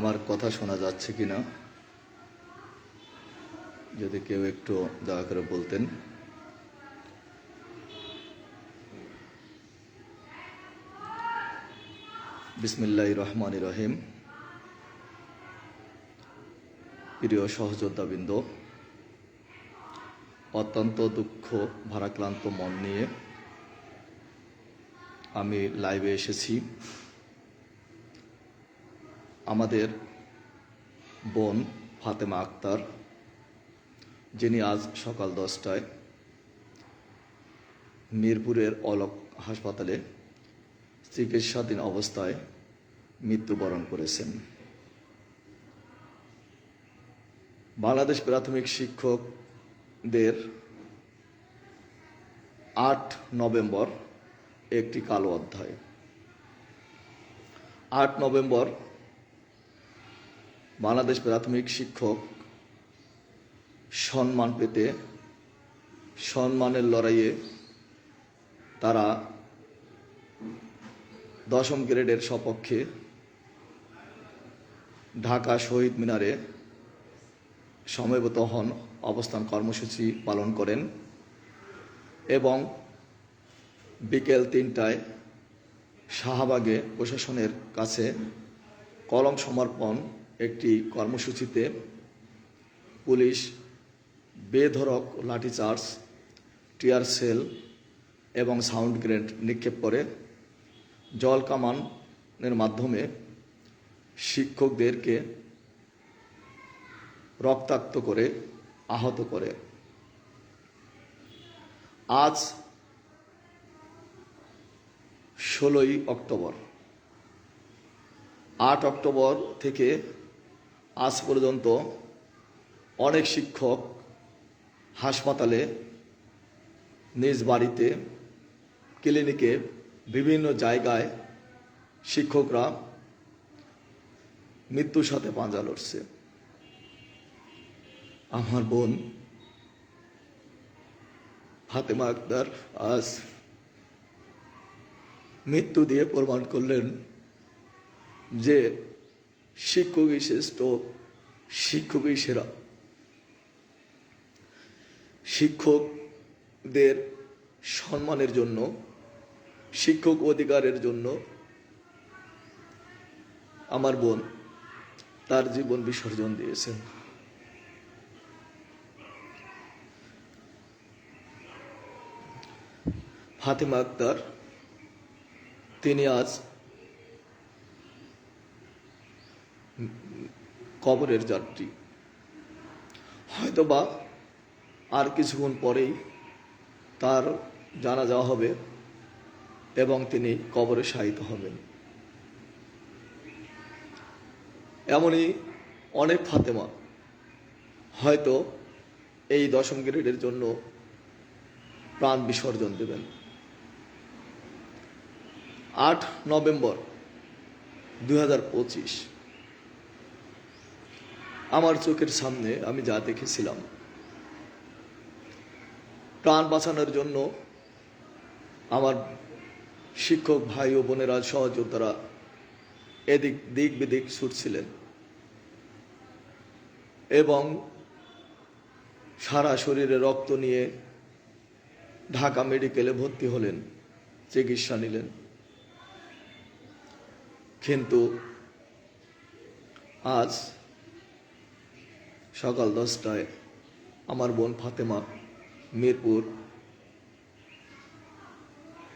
আমার কথা শোনা যাচ্ছে কিনা যদি কেউ একটু দয়া করে বলতেন। বিসমিল্লাহির রহমানির রহিম। প্রিয় সহযোদ্ধাবৃন্দ, অত্যন্ত দুঃখ ভারাক্রান্ত মন নিয়ে আমি লাইভে এসেছি। আমাদের বোন ফাতেমা আক্তার, যিনি আজ সকাল 10টায় মিরপুরের অলোক হাসপাতালে চিকিৎসাধীন অবস্থায় মৃত্যুবরণ করেছেন। বাংলাদেশ প্রাথমিক শিক্ষকদের 8 নভেম্বর একটি কালো অধ্যায়। 8 নভেম্বর বাংলাদেশ প্রাথমিক শিক্ষক সম্মান পেতে, সম্মানের লড়াইয়ে তারা 10ম গ্রেডের সপক্ষে ঢাকা শহীদ মিনারে সমবেত হন, অবস্থান কর্মসূচি পালন করেন এবং বিকেল 3টায় শাহবাগে প্রশাসনের কাছে কলম সমর্পণ একটি কর্মসূচিতে পুলিশ বেধড়ক লাঠিচার্জ, টিয়ার সেল এবং সাউন্ড গ্রেনেড নিক্ষেপ করে জল কামানের মাধ্যমে শিক্ষকদেরকে রক্তাক্ত করে আহত করে। আজ 16ই অক্টোবর। 8 অক্টোবর থেকে আজ পর্যন্ত অনেক শিক্ষক হাসপাতালে, নিজ বাড়িতে, ক্লিনিকে, বিভিন্ন জায়গায় শিক্ষকরা মৃত্যুর সাথে পাঞ্জা লড়ছে। আমার বোন ফাতেমা আক্তার আজ মৃত্যু দিয়ে প্রমাণ করলেন যে শিক্ষকই শ্রেষ্ঠ, শিক্ষকই সেরা। শিক্ষকদের সম্মানের জন্য, শিক্ষক অধিকারের জন্য আমার বোন তার জীবন বিসর্জন দিয়েছেন। ফাতেমা আক্তার, তিনি আজ কবরের যাত্রী। হয়তোবা আর কিছুক্ষণ পরেই তার জানাজা হবে এবং তিনি কবরে শায়িত হবেন। এমনই অনেক ফাতেমা হয়তো এই 10ম গ্রেডের জন্য প্রাণ বিসর্জন দেবেন। 8 নভেম্বর 2025 আমার চোখের সামনে আমি যা দেখেছিলাম, প্রাণ বাঁচানোর জন্য আমার শিক্ষক ভাই ও বোনেরা, সহযোদ্ধারা এদিক দিক বিদিক ছুটছিলেন এবং সারা শরীরে রক্ত নিয়ে ঢাকা মেডিকেলে ভর্তি হলেন, চিকিৎসা নিলেন। কিন্তু আজ সকাল 10টায় আমার বোন ফাতেমা মিরপুর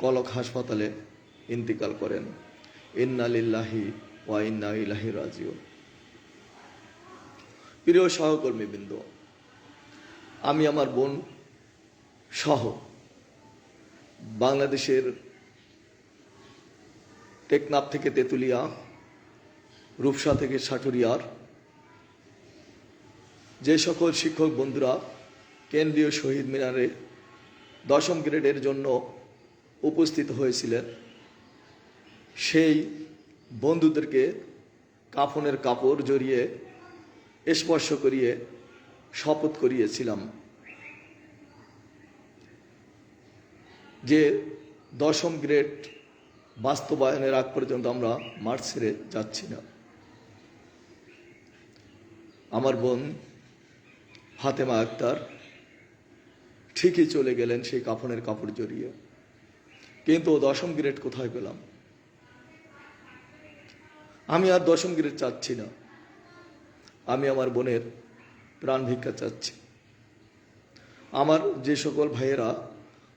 কলক হাসপাতালে ইন্তিকাল করেন। ইন্না লিল্লাহি ওয়া ইন্না ইলাইহি রাজিউন। প্রিয় সহকর্মীবৃন্দ, আমি আমার বোন সহ বাংলাদেশের টেকনাফ থেকে তেঁতুলিয়া, রূপসা থেকে সাটুরিয়ার যে সকল শিক্ষক বন্ধুরা কেন্দ্রীয় শহীদ মিনারে 10ম গ্রেডের জন্য উপস্থিত হয়েছিলেন, সেই বন্ধুদেরকে কাফনের কাপড় জড়িয়ে স্পর্শ করিয়ে শপথ করিয়েছিলাম যে 10ম গ্রেড বাস্তবায়নের আগ পর্যন্ত আমরা মাঠ ছেড়ে যাচ্ছি না। আমার বোন ফাতেমা আক্তার ঠিকই চলে গেলেন সেই কাফনের কাপড় জড়িয়ে, কিন্তু 10ম গ্রেড কোথায় পেলাম? আমি আর 10ম গ্রেড চাচ্ছি না, আমি আমার বোনের প্রাণ ভিক্ষা চাচ্ছি। আমার যে সকল ভাইয়েরা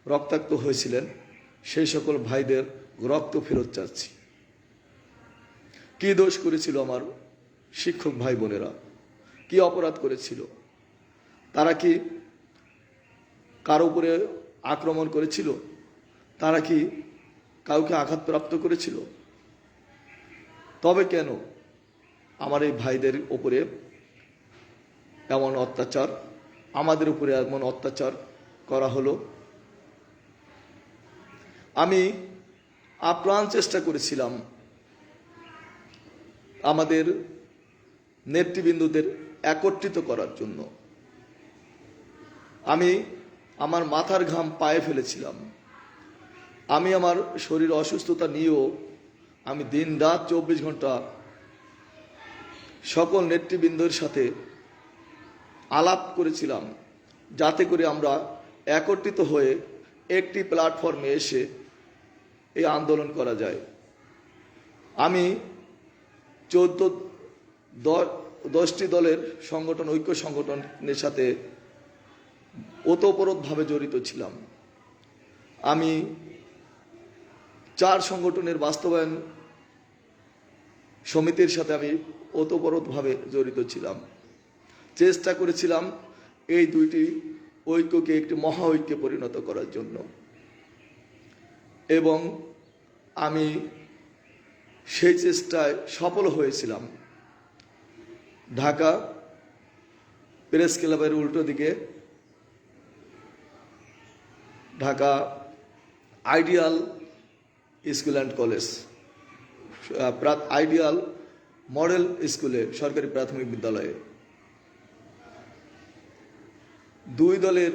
রক্তাক্ত হয়েছিলেন সেই সকল ভাইদের রক্ত ফেরত চাচ্ছি। কি দোষ করেছিল আমার শিক্ষক ভাই বোনেরা? কি অপরাধ করেছিল? তারা কি কারো উপরে আক্রমণ করেছিল? তারা কি কাউকে আঘাতপ্রাপ্ত করেছিল? তবে কেন আমার এই ভাইদের উপরে এমন অত্যাচার, আমাদের উপরে এমন অত্যাচার করা হলো? আমি আপ্রাণ চেষ্টা করেছিলাম আমাদের নেতৃবৃন্দদের একত্রিত করার জন্য। আমি আমার মাথার ঘাম পায়ে ফেলেছিলাম। আমি আমার শরীর অসুস্থতা নিয়েও আমি দিন রাত 24 ঘন্টা সকল নেতৃবৃন্দের সাথে আলাপ করেছিলাম, যাতে করে আমরা একত্রিত হয়ে একটি প্ল্যাটফর্মে এসে এই আন্দোলন করা যায়। আমি 10টি দলের সংগঠন, ঐক্য সংগঠনের সাথে ওতপ্রোতভাবে জড়িত ছিলাম। আমি 4 সংগঠনের বাস্তবায়ন সমিতির সাথে আমি ওতপ্রোতভাবে জড়িত ছিলাম। চেষ্টা করেছিলাম এই 2টি ঐক্যকে একটি মহা ঐক্যে পরিণত করার জন্য, এবং আমি সেই চেষ্টায় সফল হয়েছিলাম। ঢাকা প্রেস ক্লাবের উল্টো দিকে Dhaka ideal school and college, ideal model স্কুলে, সরকারি প্রাথমিক বিদ্যালয়ে 2 দলের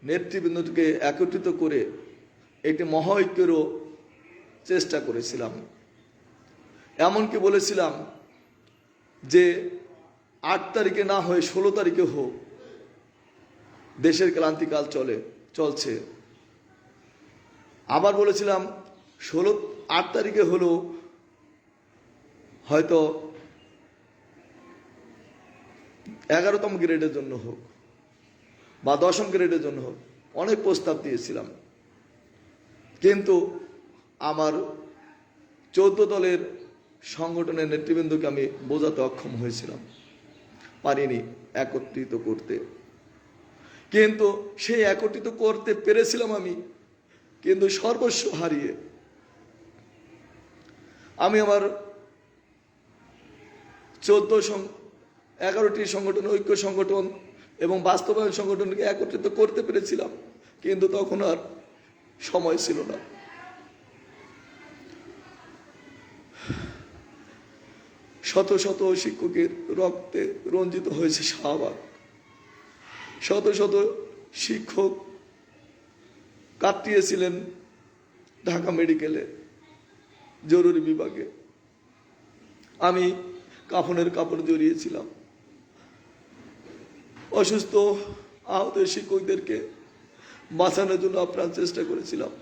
নেতৃবৃন্দকে একত্রিত করে একটি মহাঐক্যেরও চেষ্টা করেছিলাম। এমনকি বলেছিলাম যে 8 তারিখে না হয়ে 16 তারিখে হোক, দেশের ক্রান্তিকাল চলছে। আবার বলেছিলাম 8 তারিখে হলো হয়তো 11তম গ্রেডের জন্য হোক বা 10ম গ্রেডের জন্য হোক, অনেক প্রস্তাব দিয়েছিলাম। কিন্তু আমার 14 দলের সংগঠনের নেতৃবৃন্দকে আমি বোঝাতে অক্ষম হয়েছিলাম, পারিনি একত্রিত করতে। কিন্তু সেই একত্রিত করতে পেরেছিলাম আমি, কিন্তু সর্বস্ব হারিয়ে আমি আমার 11টি সংগঠন, ঐক্য সংগঠন এবং বাস্তবায়ন সংগঠনকে একত্রিত করতে পেরেছিলাম, কিন্তু তখন আর সময় ছিল না। শত শত শিক্ষকের রক্তে রঞ্জিত হয়েছে শাহবাগ। শত শত শিক্ষক কাটিয়েছিলেন ঢাকা মেডিকেলে জরুরি বিভাগে। আমি কাফনের কাপড় জড়িয়েছিলাম। অসুস্থ আহত শিক্ষকদেরকে বাঁচানোর জন্য আপ্রাণ চেষ্টা করেছিলাম।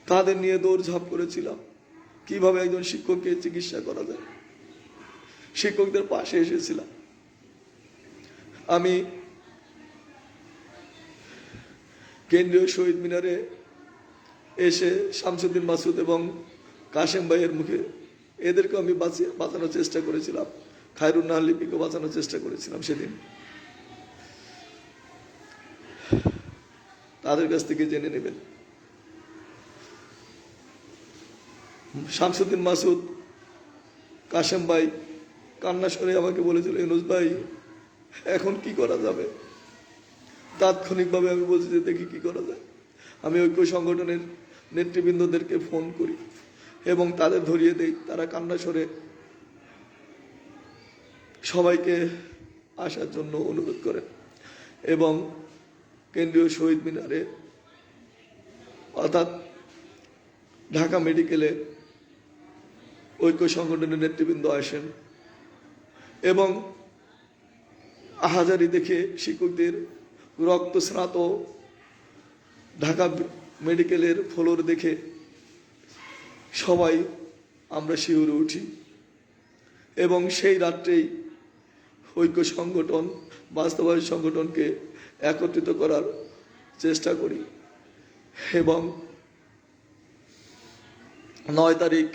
তাদের নিয়ে দৌড়ঝাঁপ করেছিলাম কিভাবে একজন শিক্ষককে চিকিৎসা করা যায়। শিক্ষকদের পাশে এসেছিলাম। আমি কেন্দ্রীয় শহীদ মিনারে এসে শামসুদ্দিন মাসুদ এবং কাশেম ভাইয়ের মুখে এদেরকে আমি বাঁচানোর চেষ্টা করেছিলাম। খায়রুন নাহার লিপিকে বাঁচানোর চেষ্টা করেছিলাম। সেদিন তাদের কাছ থেকে জেনে নেবেন। শামসুদ্দিন মাসুদ, কাশেম ভাই কান্না স্বরে আমাকে বলেছিল, ইউনুস ভাই এখন কি করা যাবে? তাৎক্ষণিকভাবে আমি বলছি যে দেখি কি করা যায়। আমি ঐক্য সংগঠনের নেতৃবৃন্দদেরকে ফোন করি এবং তাদের ধরিয়ে দেই। তারা কান্না স্বরে সবাইকে আসার জন্য অনুরোধ করেন এবং কেন্দ্রীয় শহীদ মিনারে অর্থাৎ ঢাকা মেডিকেলে ঐক্য সংগঠনের নেতৃবৃন্দ আসেন এবং আহাজারি দেখে, শিক্ষকদের রক্তস্নাত ঢাকা মেডিকেলের ফ্লোর দেখে সবাই আমরা শিউরে উঠি এবং সেই রাত্রেই ঐক্য সংগঠন, বাস্তবায়ন সংগঠনকে একত্রিত করার চেষ্টা করি এবং 9 তারিখ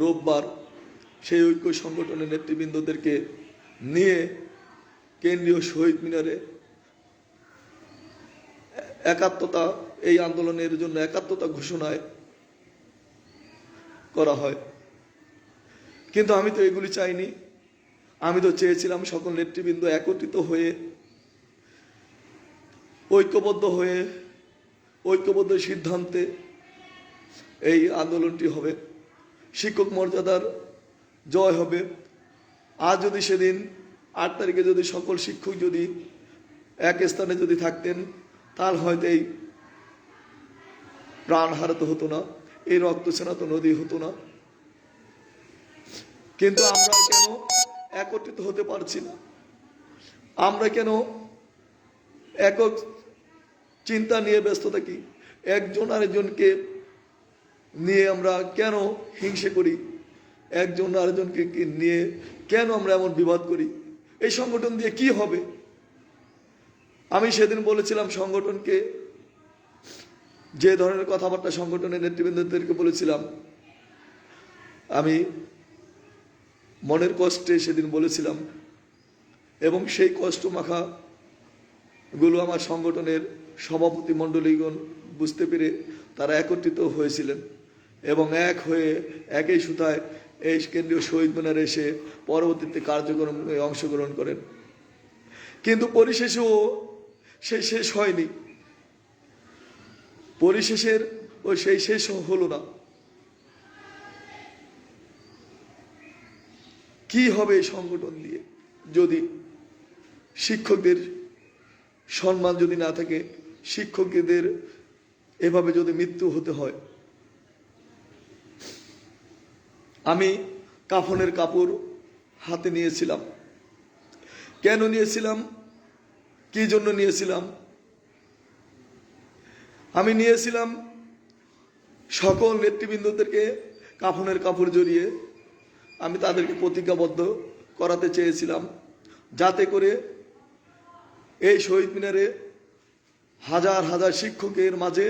রোববার সেই ঐক্য সংগঠনের নেতৃবৃন্দদেরকে নিয়ে কেন্দ্রীয় শহীদ মিনারে একাত্মতা, এই আন্দোলনের জন্য একাত্মতা ঘোষণায় করা হয়। কিন্তু আমি তো এগুলি চাইনি। আমি তো চেয়েছিলাম সকল নেতৃবৃন্দ একত্রিত হয়ে ঐক্যবদ্ধ সিদ্ধান্তে এই আন্দোলনটি হবে, শিক্ষক মর্যাদার জয় হবে। আজ যদি সেদিন 8 তারিখে যদি সকল শিক্ষক যদি এক স্থানে যদি থাকতেন, তাহলে হয়তো এই প্রাণ হারাতে হতো না, এই রক্তস্নাত নদী হতো না। কিন্তু আমরা কেন একত্রিত হতে পারছি না? আমরা কেন একক চিন্তা নিয়ে ব্যস্ত থাকি? একজন আরেকজনকে নিয়ে আমরা কেন হিংসে করি? একজন আরেকজনকে নিয়ে কেন আমরা এমন বিবাদ করি? এই সংগঠন দিয়ে কি হবে? আমি সেদিন বলেছিলাম সংগঠনকে, যে ধরনের কথাবার্তা সংগঠনের নেতৃবৃন্দদেরকে বলেছিলাম, আমি মনের কষ্টে সেদিন বলেছিলাম এবং সেই কষ্ট মাখা গুলো আমার সংগঠনের সভাপতি মণ্ডলীগণ বুঝতে পেরে তারা একত্রিত হয়েছিলেন এবং এক হয়ে একই সুতায় এই কেন্দ্রীয় শহীদ মিনারে এসে পরবর্তীতে কার্যক্রমে অংশগ্রহণ করেন। কিন্তু পরিশেষেও সেই শেষ হয়নি, পরিশেষের সেই শেষ হলো না। কি হবে এই সংগঠন দিয়ে যদি শিক্ষকদের সম্মান যদি না থাকে, শিক্ষকদের এভাবে যদি মৃত্যু হতে হয়? আমি কাফনের কাপড় হাতে নিয়েছিলাম। কেন নিয়েছিলাম? কি জন্য নিয়েছিলাম? আমি নিয়েছিলাম সকল নেতৃবৃন্দদেরকে কাফনের কাপড় জড়িয়ে আমি তাদেরকে প্রতিজ্ঞাবদ্ধ করাতে চেয়েছিলাম, যাতে করে এই শহীদ মিনারে হাজার হাজার শিক্ষকের মাঝে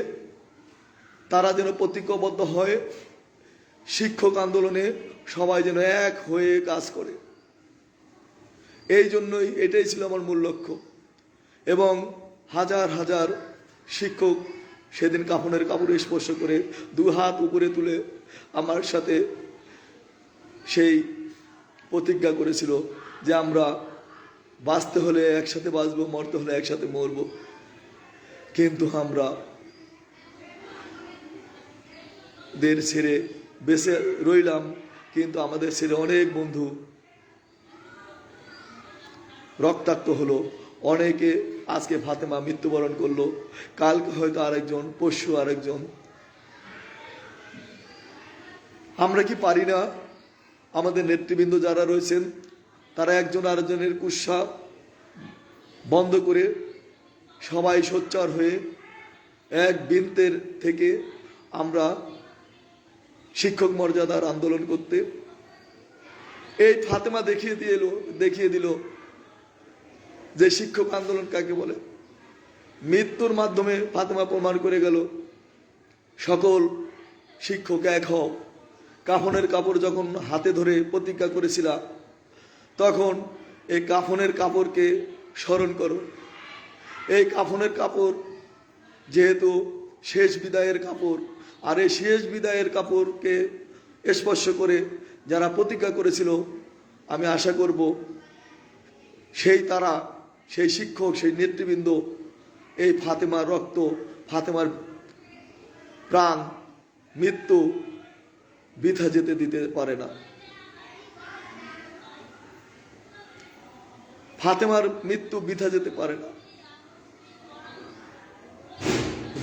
তারা যেন প্রতিজ্ঞাবদ্ধ হয়, শিক্ষক আন্দোলনে সবাই যেন এক হয়ে কাজ করে। এই জন্যই এটাই ছিল আমার মূল লক্ষ্য। এবং হাজার হাজার শিক্ষক সেদিন কাফনের কাপড়ে স্পর্শ করে 2 হাত উপরে তুলে আমার সাথে সেই প্রতিজ্ঞা করেছিল যে আমরা বাঁচতে হলে একসাথে বাঁচবো, মরতে হলে একসাথে মরব। কিন্তু আমরা দের ছেড়ে বেঁচে রইলাম, কিন্তু আমাদের ছেড়ে অনেক বন্ধু রক্তাক্ত হলো। অনেকে আজকে ফাতেমা মৃত্যুবরণ করলো, কালকে হয়তো আরেকজন, পরশু আরেকজন। আমরা কি পারি না আমাদের নেতৃবৃন্দ যারা রয়েছেন তারা একজন আরেকজনের কুৎসা বন্ধ করে সবাই সোচ্চার হয়ে এক বৃন্তের থেকে আমরা শিক্ষক মর্যাদার আন্দোলন করতে? এই ফাতেমা দেখিয়ে দিল যে শিক্ষক আন্দোলন কাকে বলে। মৃত্যুর মাধ্যমে ফাতেমা প্রমাণ করে গেল সকল শিক্ষক এক হও। কাফনের কাপড় যখন হাতে ধরে প্রতিজ্ঞা করেছিলাম, তখন এই কাফনের কাপড়কে স্মরণ করো। এই কাফনের কাপড় যেহেতু শেষ বিদায়ের কাপড়, আর এই শেষ বিদায়ের কাপড়কে স্পর্শ করে যারা প্রতিজ্ঞা করেছিল, আমি আশা করব সেই শিক্ষক, সেই নেতৃবৃন্দ এই ফাতেমার রক্ত, ফাতেমার প্রাণ, মৃত্যু বৃথা যেতে দিতে পারে না। ফাতেমার মৃত্যু বৃথা যেতে পারে না।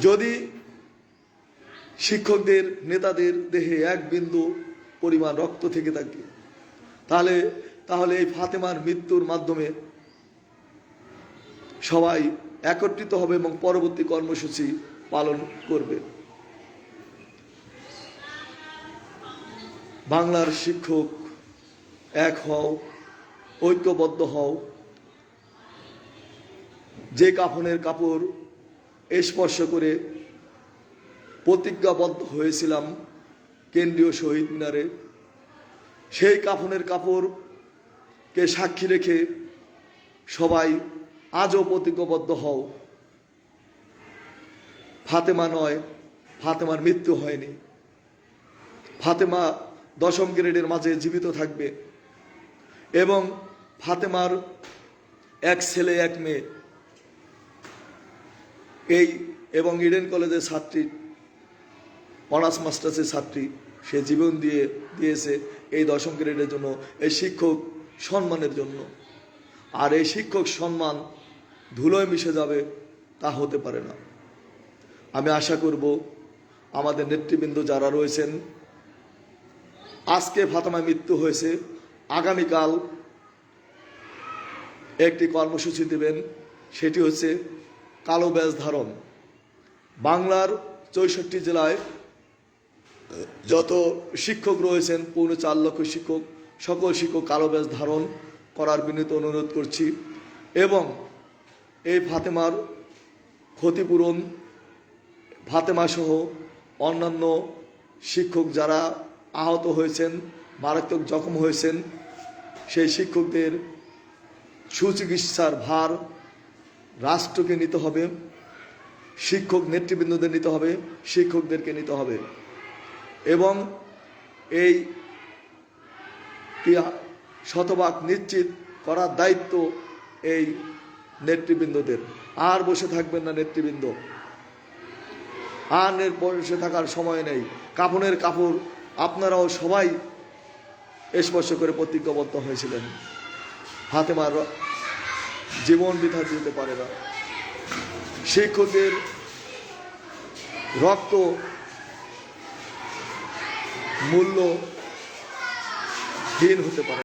যদি শিক্ষকদের, নেতাদের দেহে এক বিন্দু পরিমাণ রক্ত থেকে থাকে, তাহলে এই ফাতেমার মৃত্যুর মাধ্যমে সবাই একত্রিত হবে এবং পরবর্তী কর্মসূচি পালন করবে। বাংলার শিক্ষক এক হও, ঐক্যবদ্ধ হও। যে কাফনের কাপড় স্পর্শ করে প্রতিজ্ঞাবদ্ধ হয়েছিলাম কেন্দ্রীয় শহীদ মিনারে, সেই কাফনের কাপড়কে সাক্ষী রেখে সবাই আজও প্রতিজ্ঞাবদ্ধ হও। ফাতেমা নয়, ফাতেমার মৃত্যু হয়নি। ফাতেমা 10ম গ্রেডের মাঝে জীবিত থাকবে এবং ফাতেমার এক ছেলে এক মেয়ে এবং ইডেন কলেজের ছাত্রী, অনার্স মাস্টার্সের ছাত্রী, সে জীবন দিয়েছে এই 10ম গ্রেডের জন্য, এই শিক্ষক সম্মানের জন্য। আর এই শিক্ষক সম্মান ধুলোয় মিশে যাবে তা হতে পারে না। আমি আশা করব আমাদের নেতৃবৃন্দ যারা রয়েছেন, আজকে ফাতেমার মৃত্যু হয়েছে, আগামীকাল একটি কর্মসূচি দেবেন, সেটি হচ্ছে কালো ব্যাজ ধারণ। বাংলার 64 জেলায় যত শিক্ষক রয়েছেন, 4.25 লক্ষ শিক্ষক, সকল শিক্ষক কালো ব্যাজ ধারণ করার বিনীত অনুরোধ করছি এবং এই ফাতেমার ক্ষতিপূরণ, ফাতেমা সহ অন্যান্য শিক্ষক যারা আহত হয়েছেন, মারাত্মক জখম হয়েছেন, সেই শিক্ষকদের সুচিকিৎসার ভার রাষ্ট্রকে নিতে হবে, শিক্ষক নেতৃবৃন্দদের নিতে হবে, শিক্ষকদেরকে নিতে হবে এবং এই শতভাগ নিশ্চিত করার দায়িত্ব এই নেতৃবৃন্দদের। আর বসে থাকবেন না নেতৃবৃন্দ, আর বসে থাকার সময় নেই। কাফনের কাপড় আপনারাও সবাই স্পর্শ করে প্রতিজ্ঞাবদ্ধ হয়েছিলেন। ফাতেমার জীবন বৃথা দিতে পারে না। শিক্ষকদের রক্ত মূল্যহীন হতে পারে।